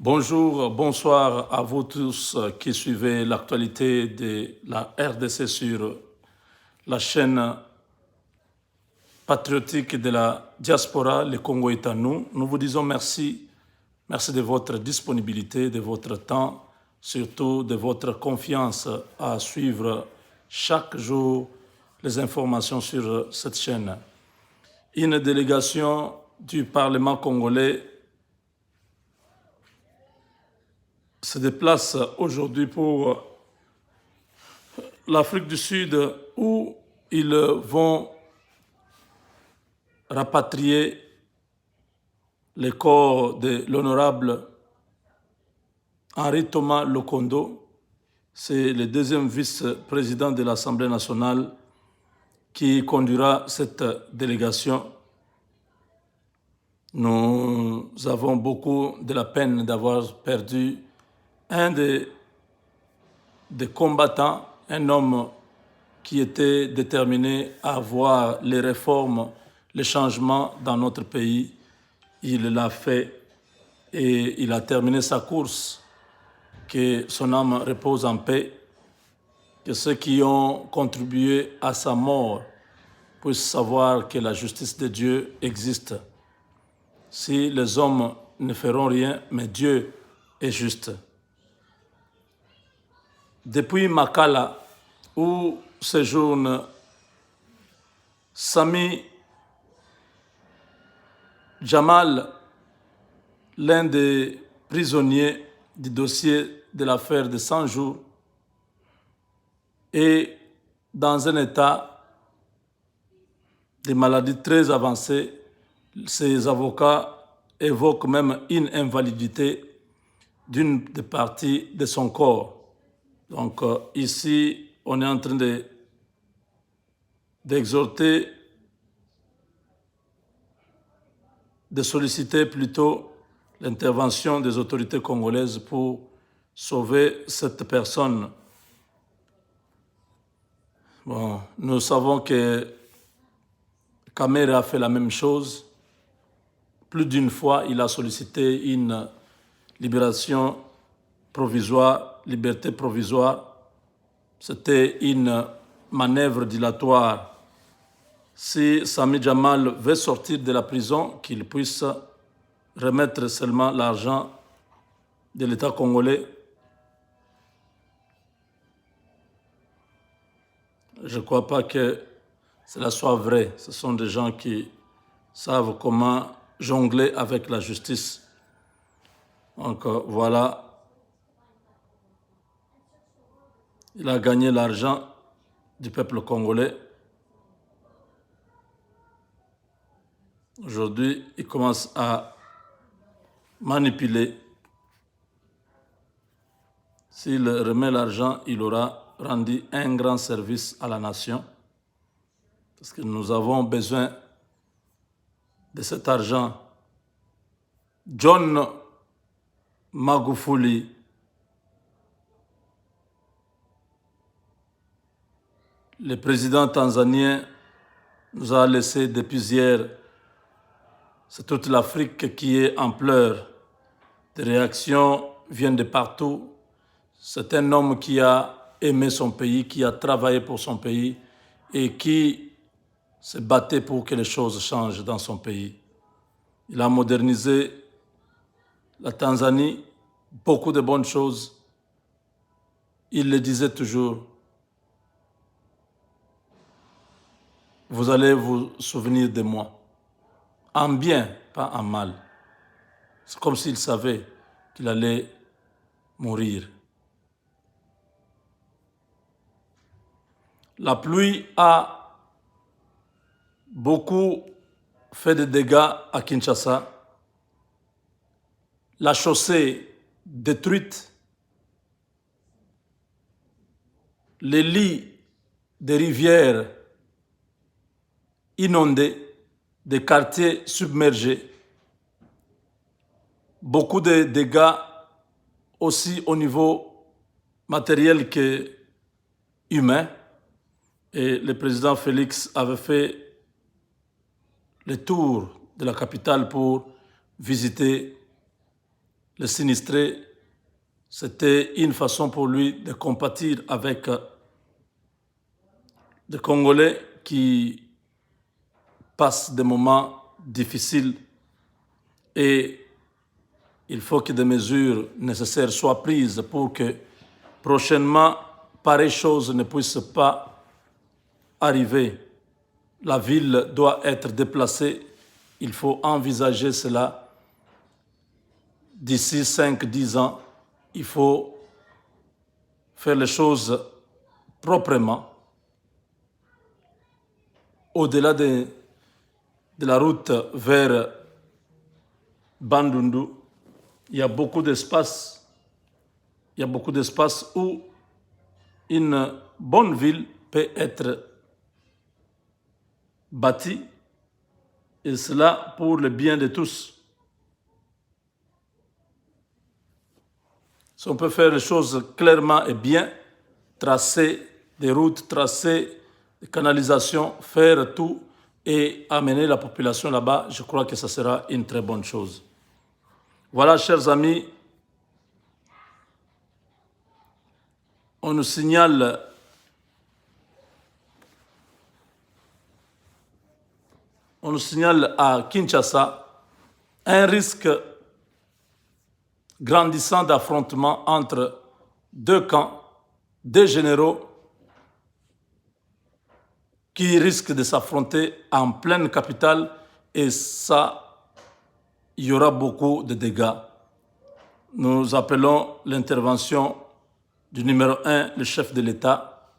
Bonjour, bonsoir à vous tous qui suivez l'actualité de la RDC sur la chaîne patriotique de la diaspora, le Congo est à nous. Nous vous disons merci, merci de votre disponibilité, de votre temps, surtout de votre confiance à suivre chaque jour les informations sur cette chaîne. Une délégation du Parlement congolais se déplace aujourd'hui pour l'Afrique du Sud où ils vont rapatrier les corps de l'honorable Henri Thomas Lokondo. C'est le deuxième vice-président de l'Assemblée nationale qui conduira cette délégation. Nous avons beaucoup de la peine d'avoir perdu un des combattants, un homme qui était déterminé à voir les réformes, les changements dans notre pays. Il l'a fait et il a terminé sa course. Que son âme repose en paix, que ceux qui ont contribué à sa mort puissent savoir que la justice de Dieu existe. Si les hommes ne feront rien, mais Dieu est juste. Depuis Makala, où séjourne Sami Jamal, l'un des prisonniers du dossier de l'affaire de 100 jours, est dans un état de maladie très avancé. Ses avocats évoquent même une invalidité d'une des parties de son corps. Donc ici, on est en train d'exhorter, de solliciter plutôt l'intervention des autorités congolaises pour sauver cette personne. Bon, nous savons que Kamere a fait la même chose. Plus d'une fois, il a sollicité une libération provisoire, liberté provisoire. C'était une manœuvre dilatoire. Si Sami Jamal veut sortir de la prison, qu'il puisse remettre seulement l'argent de l'État congolais. Je ne crois pas que cela soit vrai. Ce sont des gens qui savent comment jongler avec la justice. Donc voilà. Il a gagné l'argent du peuple congolais. Aujourd'hui, il commence à manipuler. S'il remet l'argent, il aura rendu un grand service à la nation. Parce que nous avons besoin de cet argent. John Magufuli, le président tanzanien, nous a laissé depuis hier. C'est toute l'Afrique qui est en pleurs. Des réactions viennent de partout. C'est un homme qui a aimé son pays, qui a travaillé pour son pays et qui se battait pour que les choses changent dans son pays. Il a modernisé la Tanzanie, beaucoup de bonnes choses. Il le disait toujours. Vous allez vous souvenir de moi. En bien, pas en mal. C'est comme s'il savait qu'il allait mourir. La pluie a beaucoup fait de dégâts à Kinshasa. La chaussée détruite. Les lits des rivières inondés, des quartiers submergés. Beaucoup de dégâts aussi au niveau matériel que humain. Et le président Félix avait fait le tour de la capitale pour visiter les sinistrés. C'était une façon pour lui de compatir avec des Congolais qui passent des moments difficiles et il faut que des mesures nécessaires soient prises pour que prochainement, pareille chose ne puisse pas arriver. La ville doit être déplacée. Il faut envisager cela d'ici 5-10 ans. Il faut faire les choses proprement. Au-delà de la route vers Bandundu, il y a beaucoup d'espace. Il y a beaucoup d'espace où une bonne ville peut être bâtie, et cela pour le bien de tous. Si on peut faire les choses clairement et bien, tracer des routes, tracer des canalisations, faire tout et amener la population là-bas, je crois que ça sera une très bonne chose. Voilà, chers amis, on nous signale à Kinshasa un risque grandissant d'affrontement entre deux camps, deux généraux qui risquent de s'affronter en pleine capitale, et ça, il y aura beaucoup de dégâts. Nous appelons l'intervention du numéro 1, le chef de l'État.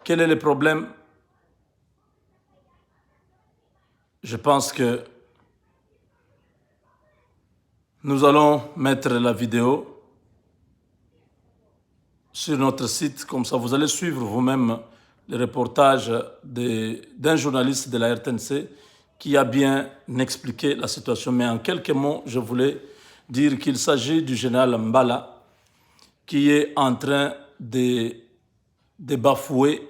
Quel est le problème? Je pense que nous allons mettre la vidéo sur notre site, comme ça vous allez suivre vous-même le reportage d'un journaliste de la RTNC qui a bien expliqué la situation. Mais en quelques mots, je voulais dire qu'il s'agit du général Mbala qui est en train de bafouer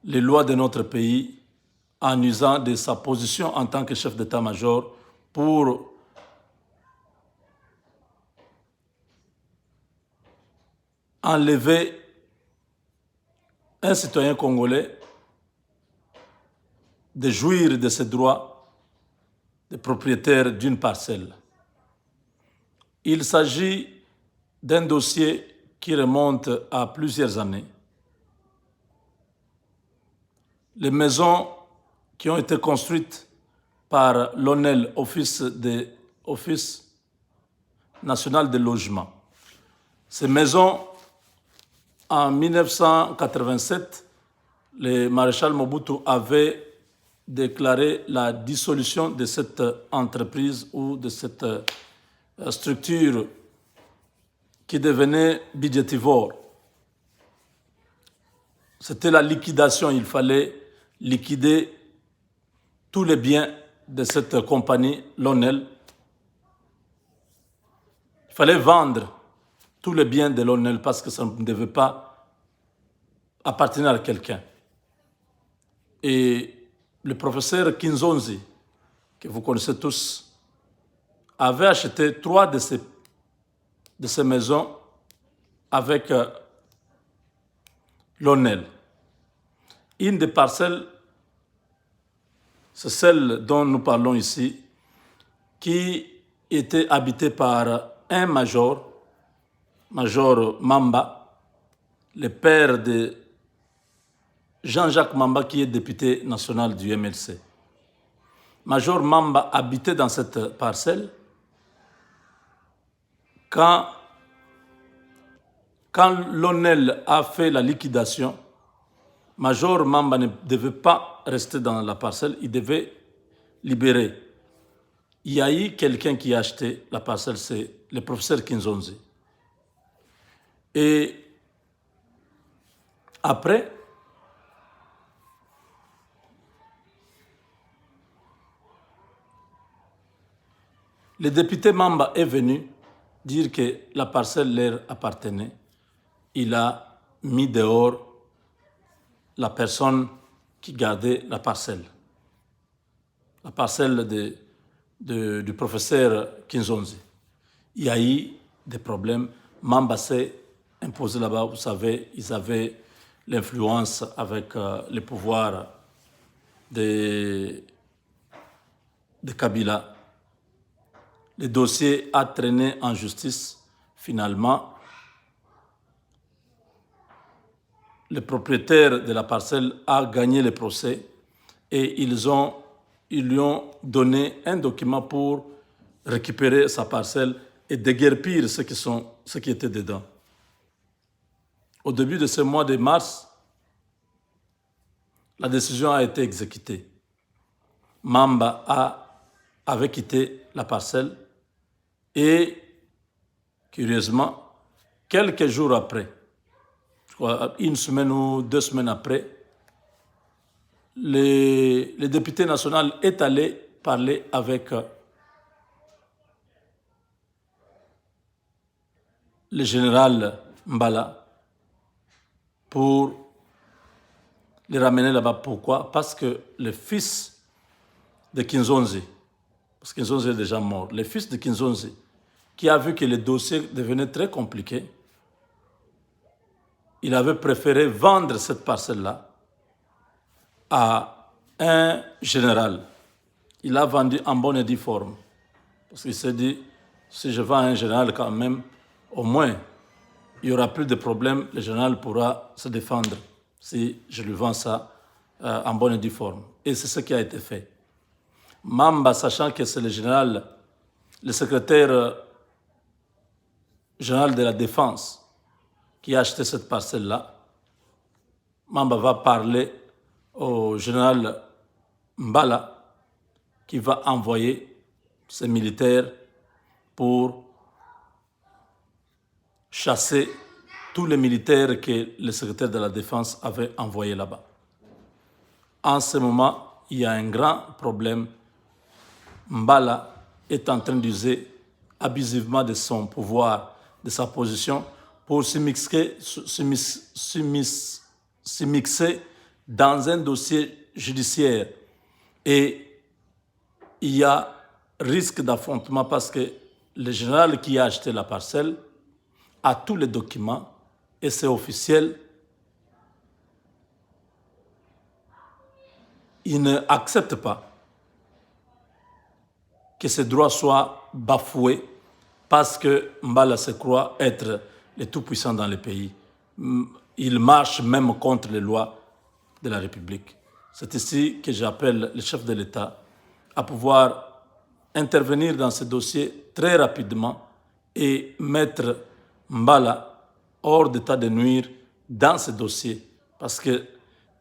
les lois de notre pays en usant de sa position en tant que chef d'état-major pour enlever un citoyen congolais de jouir de ses droits de propriétaire d'une parcelle. Il s'agit d'un dossier qui remonte à plusieurs années. Les maisons qui ont été construites par l'ONEL, Office national de logement. Ces maisons, en 1987, le maréchal Mobutu avait déclaré la dissolution de cette entreprise ou de cette structure qui devenait budgétivore. C'était la liquidation. Il fallait liquider tous les biens de cette compagnie, l'ONEL. Il fallait vendre tous les biens de l'ONEL parce que ça ne devait pas appartenir à quelqu'un. Et le professeur Kinzonzi, que vous connaissez tous, avait acheté 3 de ces maisons avec l'ONEL. Une des parcelles, c'est celle dont nous parlons ici, qui était habitée par un major Mamba, le père de Jean-Jacques Mamba, qui est député national du MLC. Major Mamba habitait dans cette parcelle quand l'ONEL a fait la liquidation. Major Mamba ne devait pas rester dans la parcelle, il devait libérer. Il y a eu quelqu'un qui a acheté la parcelle, c'est le professeur Kinzonzi. Et après, le député Mamba est venu dire que la parcelle leur appartenait. Il a mis dehors la personne qui gardait la parcelle du professeur Kinzonzi. il y a eu des problèmes. Mamba s'est imposé là-bas, vous savez, ils avaient l'influence avec le pouvoir de Kabila. Le dossier a traîné en justice. Finalement, le propriétaire de la parcelle a gagné le procès et ils lui ont donné un document pour récupérer sa parcelle et déguerpir ce qui était dedans. Au début de ce mois de mars, la décision a été exécutée. Mamba avait quitté la parcelle et, curieusement, quelques jours après, je crois une semaine ou 2 semaines après, le député national est allé parler avec le général Mbala pour les ramener là-bas. Pourquoi? Parce que le fils de Kinzonzi, parce que Kinzonzi est déjà mort, le fils de Kinzonzi, qui a vu que le dossier devenait très compliqué, il avait préféré vendre cette parcelle-là à un général. Il a vendu en bonne et due forme. Parce qu'il s'est dit, si je vends à un général quand même, au moins, il n'y aura plus de problème, le général pourra se défendre si je lui vends ça en bonne et due forme. Et c'est ce qui a été fait. Mamba, sachant que c'est le général, le secrétaire général de la Défense qui a acheté cette parcelle-là, Mamba va parler au général Mbala qui va envoyer ses militaires pour chasser tous les militaires que le secrétaire de la Défense avait envoyés là-bas. En ce moment, il y a un grand problème. Mbala est en train d'user abusivement de son pouvoir, de sa position, pour s'immiscer dans un dossier judiciaire. Et il y a risque d'affrontement parce que le général qui a acheté la parcelle a tous les documents et c'est officiel. Il n'accepte pas que ses droits soient bafoués parce que Mbala se croit être le tout-puissant dans le pays. Il marche même contre les lois de la République. C'est ici que j'appelle le chef de l'État à pouvoir intervenir dans ce dossier très rapidement et mettre Mbala hors d'état de nuire dans ce dossier parce que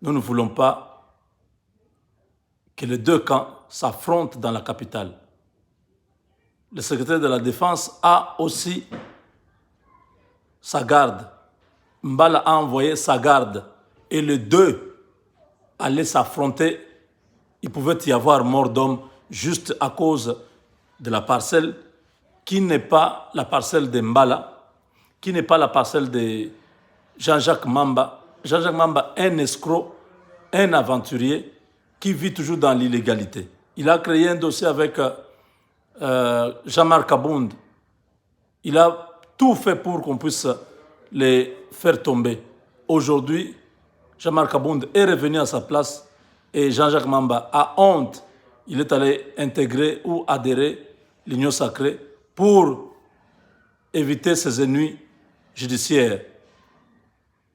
nous ne voulons pas que les deux camps s'affrontent dans la capitale. Le secrétaire de la Défense a aussi sa garde. Mbala a envoyé sa garde et les deux allaient s'affronter. Il pouvait y avoir mort d'homme juste à cause de la parcelle qui n'est pas la parcelle de Mbala, qui n'est pas la parcelle de Jean-Jacques Mamba. Jean-Jacques Mamba est un escroc, un aventurier qui vit toujours dans l'illégalité. Il a créé un dossier avec Jean-Marc Abound. Il a tout fait pour qu'on puisse les faire tomber. Aujourd'hui, Jean-Marc Abound est revenu à sa place et Jean-Jacques Mamba a honte. Il est allé intégrer ou adhérer l'Union sacrée pour éviter ses ennuis judiciaires.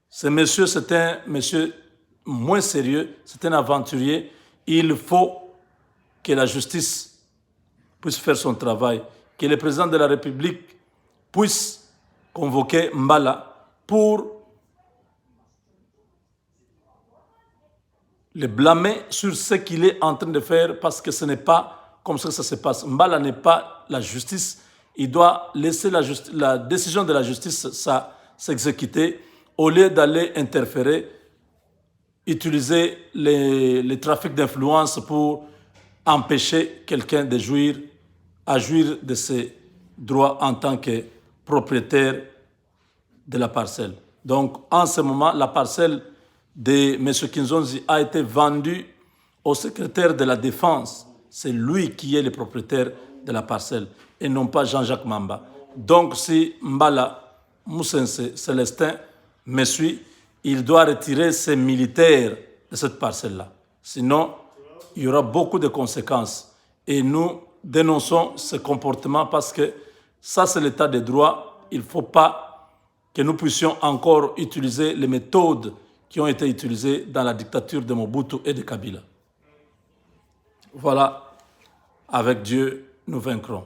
Ce monsieur, c'est un monsieur moins sérieux, c'est un aventurier. Il faut que la justice puisse faire son travail, que le président de la République puisse convoquer Mbala pour le blâmer sur ce qu'il est en train de faire parce que ce n'est pas comme ça que ça se passe. Mbala n'est pas la justice. Il doit laisser la décision de la justice s'exécuter au lieu d'aller interférer, utiliser les trafics d'influence pour empêcher quelqu'un de jouir de ses droits en tant que propriétaire de la parcelle. Donc, en ce moment, la parcelle de M. Kinzonzi a été vendue au secrétaire de la Défense. C'est lui qui est le propriétaire de la parcelle et non pas Jean-Jacques Mamba. Donc si Mbala Moussense Célestin me suit, il doit retirer ses militaires de cette parcelle-là. Sinon, il y aura beaucoup de conséquences. Et nous dénonçons ce comportement parce que ça, c'est l'état de droit. Il ne faut pas que nous puissions encore utiliser les méthodes qui ont été utilisées dans la dictature de Mobutu et de Kabila. Voilà, avec Dieu, nous vaincrons.